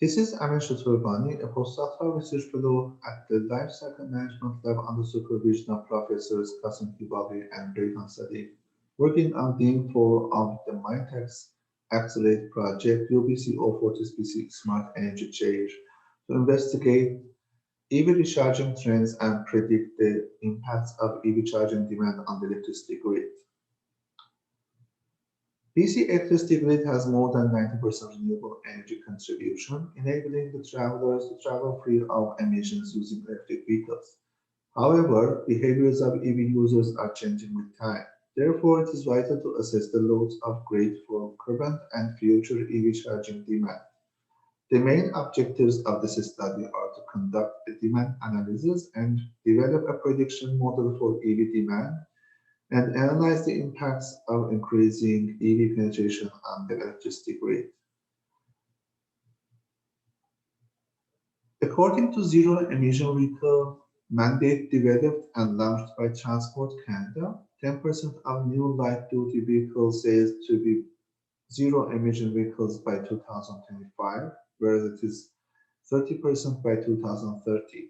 This is Amin Shaturbani, a postdoctoral research fellow at the Life Cycle Management Lab under supervision of Professors Qasim Tibabi and Rehan Sadiq, working on Theme 4 of the Mintex Accelerate project UBC 040 SPC Smart Energy Change to investigate EV recharging trends and predict the impacts of EV charging demand on the electricity grid. BC electricity grid has more than 90% renewable energy contribution, enabling the travelers to travel free of emissions using electric vehicles. However, behaviors of EV users are changing with time. Therefore, it is vital to assess the loads of grid for current and future EV charging demand. The main objectives of this study are to conduct a demand analysis and develop a prediction model for EV demand and analyze the impacts of increasing EV penetration on the electricity grid. According to Zero Emission Vehicle mandate developed and launched by Transport Canada, 10% of new light-duty vehicles sales to be zero-emission vehicles by 2025, whereas it is 30% by 2030.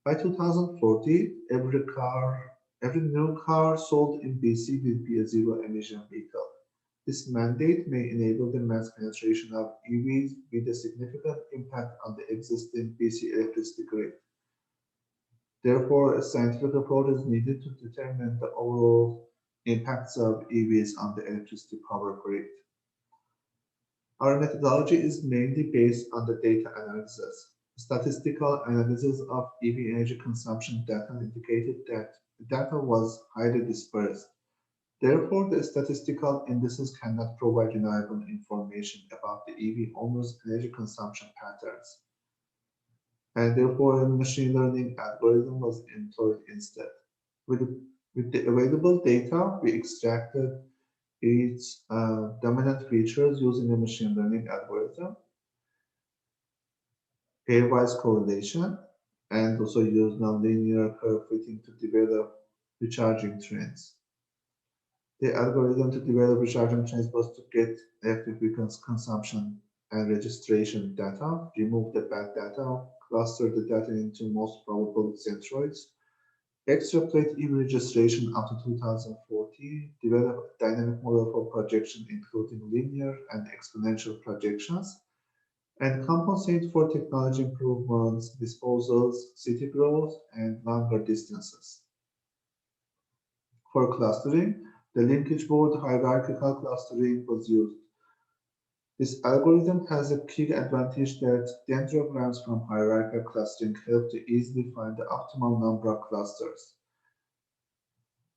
By 2040, every new car sold in BC will be a zero-emission vehicle. This mandate may enable the mass penetration of EVs with a significant impact on the existing BC electricity grid. Therefore, a scientific approach is needed to determine the overall impacts of EVs on the electricity power grid. Our methodology is mainly based on the data analysis. Statistical analysis of EV energy consumption data indicated that the data was highly dispersed. Therefore, the statistical indices cannot provide reliable information about the EV owners' energy consumption patterns, and therefore a machine learning algorithm was employed instead. With the, with the available data, we extracted its dominant features using a machine learning algorithm, pairwise correlation, and also used nonlinear curve fitting to develop recharging trends. The algorithm to develop recharging trends was to get electric vehicles consumption and registration data, remove the bad data, cluster the data into most probable centroids, extrapolate EV registration up to 2040, develop a dynamic model for projection including linear and exponential projections, and compensate for technology improvements, disposals, city growth, and longer distances. For clustering, the linkage board hierarchical clustering was used. This algorithm has a key advantage that dendrograms from hierarchical clustering help to easily find the optimal number of clusters.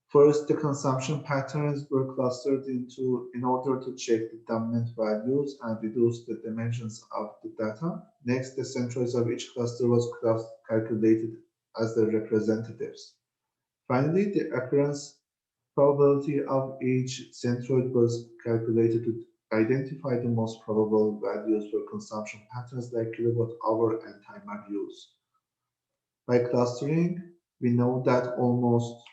First, the consumption patterns were clustered into in order to check the dominant values and reduce the dimensions of the data. Next, the centroids of each cluster was calculated as the representatives. Finally, the occurrence probability of each centroid was calculated to identify the most probable values for consumption patterns like kilowatt hour and time of use. By clustering, we know that almost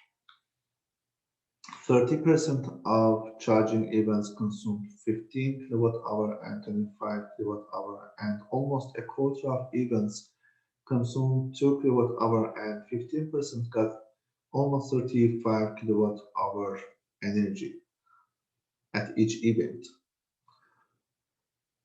30% of charging events consumed 15 kilowatt hour and 25 kilowatt hour, and almost a quarter of events consumed 2 kilowatt hour and 15% got almost 35 kilowatt hour energy at each event.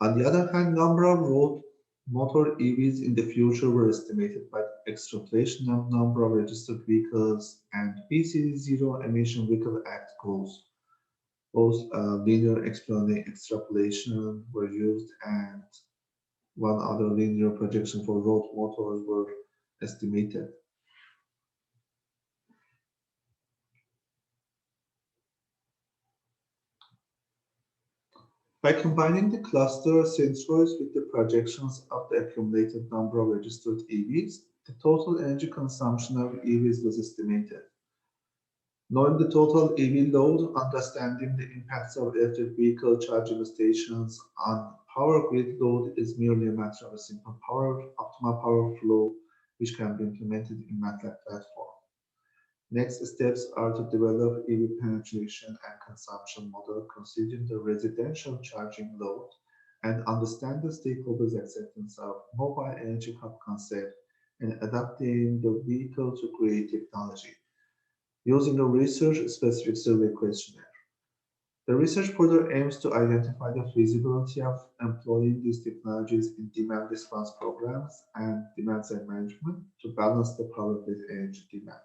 On the other hand, number of road motor EVs in the future were estimated by extrapolation of number of registered vehicles and BC Zero Emission Vehicle Act goals. Both linear extrapolation were used and one other linear projection for road motors were estimated. By combining the cluster centroids with the projections of the accumulated number of registered EVs, the total energy consumption of EVs was estimated. Knowing the total EV load, understanding the impacts of electric vehicle charging stations on power grid load is merely a matter of a simple optimal power flow which can be implemented in MATLAB platform. Next steps are to develop EV penetration and consumption model considering the residential charging load and understand the stakeholders' acceptance of mobile energy hub concept and adapting the vehicle to create technology using a research-specific survey questionnaire. The research further aims to identify the feasibility of employing these technologies in demand response programs and demand side management to balance the power with energy demand.